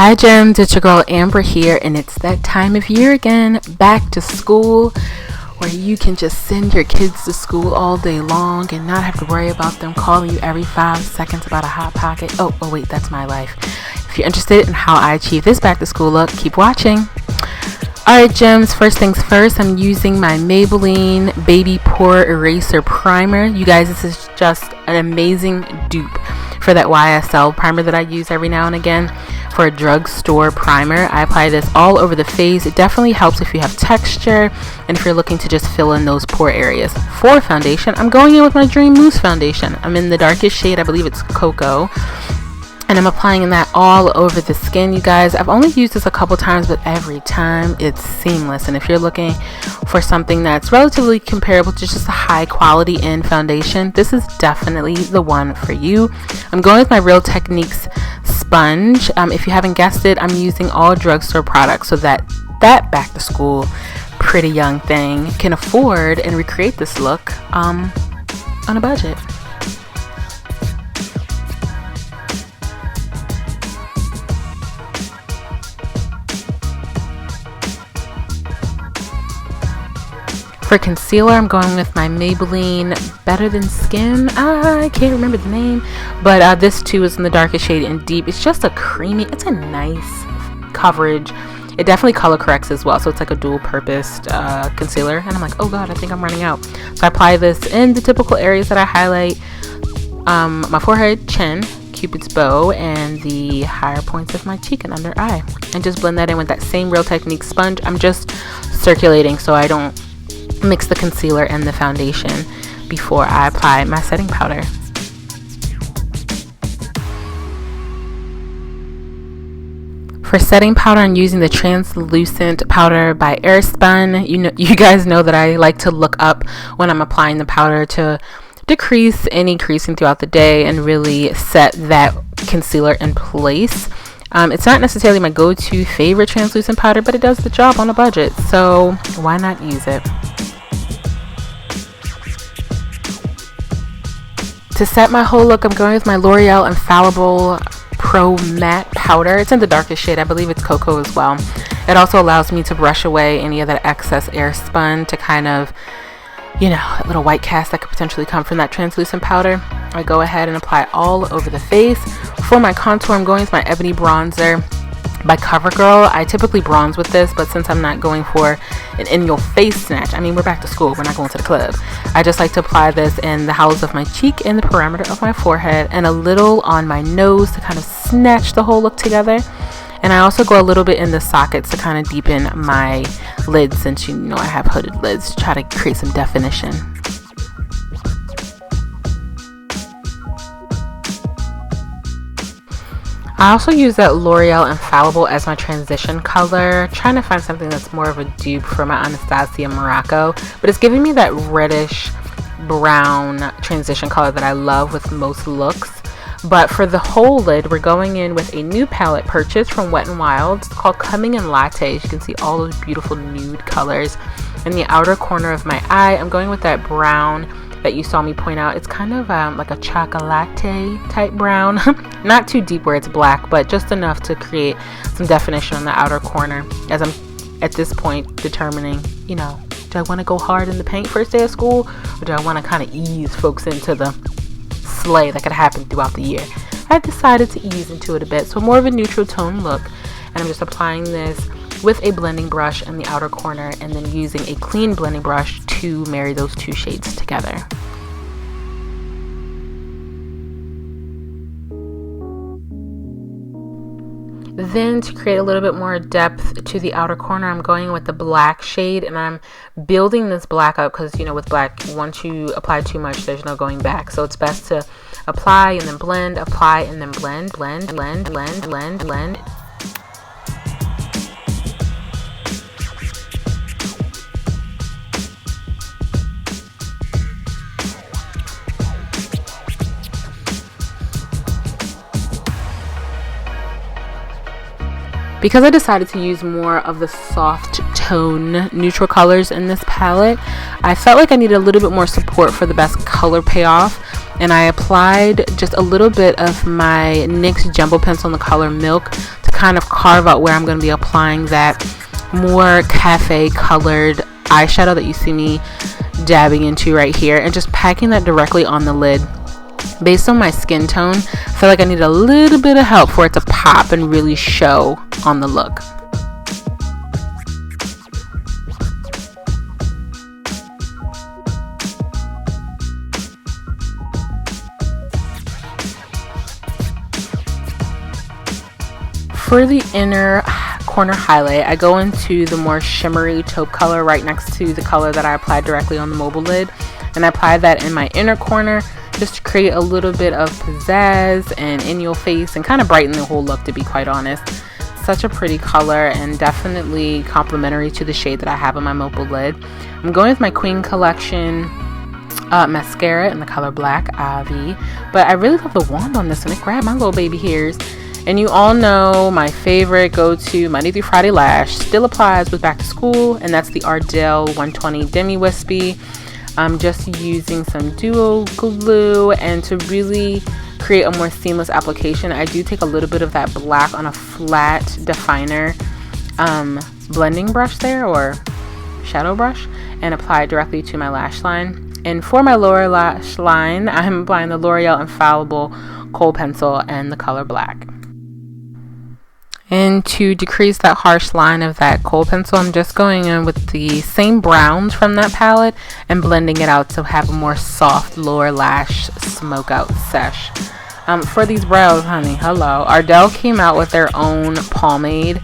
Hi gems, it's your girl Ambra here, and it's that time of year again, back to school, where you can just send your kids to school all day long and not have to worry about them calling you every 5 seconds about a hot pocket. Oh wait, that's my life. If you're interested in how I achieve this back to school look, keep watching. Alright gems, first things first, I'm using my Maybelline Baby Pore Eraser Primer. You guys, this is just an amazing dupe for that YSL primer that I use every now and again for a drugstore primer. I apply this all over the face. It definitely helps if you have texture and if you're looking to just fill in those pore areas. For foundation, I'm going in with my Dream Mousse foundation. I'm in the darkest shade, I believe it's Cocoa. And I'm applying that all over the skin, you guys. I've only used this a couple times, but every time it's seamless. And if you're looking for something that's relatively comparable to just a high quality in foundation, this is definitely the one for you. I'm going with my Real Techniques sponge. If you haven't guessed it, I'm using all drugstore products so that back to school pretty young thing can afford and recreate this look on a budget. For concealer, I'm going with my Maybelline Better Than Skin. I can't remember the name, but this too is in the darkest shade and deep. It's just a creamy, it's a nice coverage. It definitely color corrects as well, so it's like a dual purposed concealer. And I'm like, oh god, I think I'm running out. So I apply this in the typical areas that I highlight. My forehead, chin, Cupid's bow, and the higher points of my cheek and under eye. And just blend that in with that same Real Techniques sponge. I'm just circulating so I don't mix the concealer and the foundation before I apply my setting powder. For setting powder, I'm using the translucent powder by Airspun. You guys know that I like to look up when I'm applying the powder to decrease any creasing throughout the day and really set that concealer in place. It's not necessarily my go-to favorite translucent powder, but it does the job on a budget, so why not use it? To set my whole look, I'm going with my L'Oreal Infallible Pro Matte Powder. It's in the darkest shade. I believe it's Cocoa as well. It also allows me to brush away any of that excess Airspun to kind of, a little white cast that could potentially come from that translucent powder. I go ahead and apply it all over the face. For my contour, I'm going with my Ebony Bronzer by CoverGirl. I typically bronze with this, but since I'm not going for an in-your-face snatch, I mean, we're back to school, we're not going to the club, I just like to apply this in the hollows of my cheek and the perimeter of my forehead and a little on my nose to kind of snatch the whole look together. And I also go a little bit in the sockets to kind of deepen my lids, since I have hooded lids, to try to create some definition. I also use that L'Oreal Infallible as my transition color, trying to find something that's more of a dupe for my Anastasia Morocco, but it's giving me that reddish brown transition color that I love with most looks. But for the whole lid, we're going in with a new palette purchased from Wet n Wild. It's called Coming in Latte. As you can see all those beautiful nude colors. In the outer corner of my eye, I'm going with that brown that you saw me point out. It's kind of like a chocolate type brown. Not too deep where it's black, but just enough to create some definition on the outer corner, as I'm at this point determining, do I want to go hard in the paint first day of school, or do I want to kind of ease folks into the sleigh that could happen throughout the year? I decided to ease into it a bit, so more of a neutral tone look, and I'm just applying this with a blending brush in the outer corner and then using a clean blending brush to marry those two shades together. Then to create a little bit more depth to the outer corner, I'm going with the black shade, and I'm building this black up because, with black, once you apply too much, there's no going back. So it's best to apply and then blend, apply and then blend, blend, blend, blend, blend, blend. Because I decided to use more of the soft tone neutral colors in this palette, I felt like I needed a little bit more support for the best color payoff, and I applied just a little bit of my NYX Jumbo Pencil in the color Milk to kind of carve out where I'm going to be applying that more cafe colored eyeshadow that you see me dabbing into right here, and just packing that directly on the lid. Based on my skin tone, I feel like I need a little bit of help for it to pop and really show on the look. For the inner corner highlight, I go into the more shimmery taupe color right next to the color that I applied directly on the mobile lid, and I apply that in my inner corner just to create a little bit of pizzazz and in your face and kind of brighten the whole look, to be quite honest. Such a pretty color and definitely complementary to the shade that I have on my mobile lid. I'm going with my Queen Collection mascara in the color Black Ivy, but I really love the wand on this one. It grabbed my little baby hairs. And you all know my favorite go-to Monday through Friday lash still applies with back to school, and that's the Ardell 120 Demi Wispy. I'm just using some duo glue, and to really create a more seamless application, I do take a little bit of that black on a flat definer blending brush there, or shadow brush, and apply it directly to my lash line. And for my lower lash line, I'm applying the L'Oreal Infallible Kohl Pencil and the color Black. And to decrease that harsh line of that Kohl Pencil, I'm just going in with the same browns from that palette and blending it out to have a more soft lower lash smoke out sesh. For these brows, honey, hello. Ardell came out with their own pomade.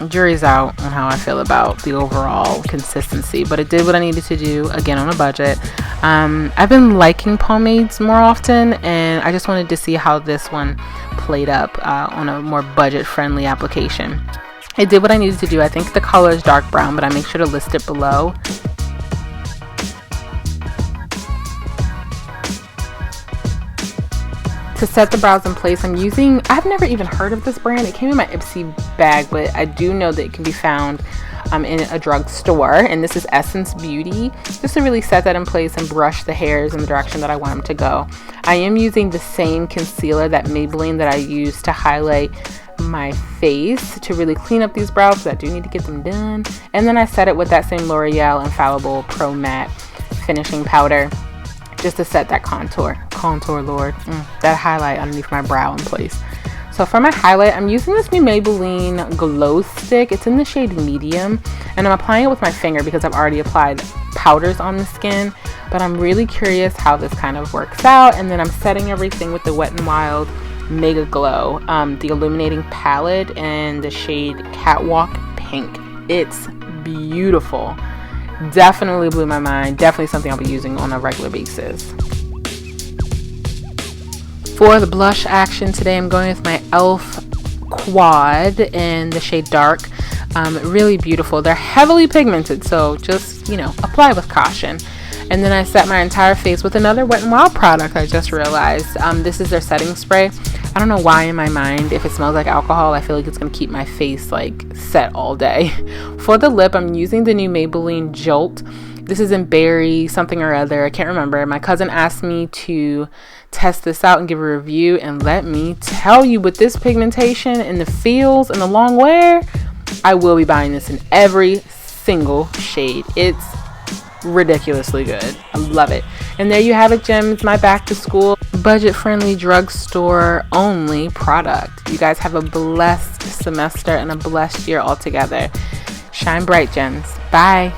Jury's out on how I feel about the overall consistency, but it did what I needed to do, again on a budget. I've been liking pomades more often, and I just wanted to see how this one played up on a more budget friendly application. It did what I needed to do. I think the color is dark brown, but I make sure to list it below. To set the brows in place, I've never even heard of this brand. It came in my Ipsy bag, but I do know that it can be found in a drugstore, and this is Essence Beauty, just to really set that in place and brush the hairs in the direction that I want them to go. I am using the same concealer, that Maybelline that I use to highlight my face, to really clean up these brows, because I do need to get them done. And then I set it with that same L'Oreal Infallible Pro Matte finishing powder, just to set that contour, Lord, that highlight underneath my brow in place. So for my highlight, I'm using this new Maybelline Glow Stick. It's in the shade Medium, and I'm applying it with my finger because I've already applied powders on the skin, but I'm really curious how this kind of works out. And then I'm setting everything with the Wet n Wild Mega Glow, the illuminating palette, and the shade Catwalk Pink. It's beautiful. Definitely blew my mind. Definitely something I'll be using on a regular basis. For the blush action today, I'm going with my e.l.f. Quad in the shade Dark. Really beautiful. They're heavily pigmented, so just, apply with caution. And then I set my entire face with another Wet n Wild product I just realized. This is their setting spray. I don't know why in my mind, if it smells like alcohol, I feel like it's going to keep my face set all day. For the lip, I'm using the new Maybelline Jolt. This is in berry something or other. I can't remember. My cousin asked me to test this out and give a review, and let me tell you, with this pigmentation and the feels and the long wear, I will be buying this in every single shade. It's ridiculously good. I love it. And there you have it, gems. My back to school budget friendly drugstore only product. You guys have a blessed semester and a blessed year altogether. Shine bright, gems. Bye.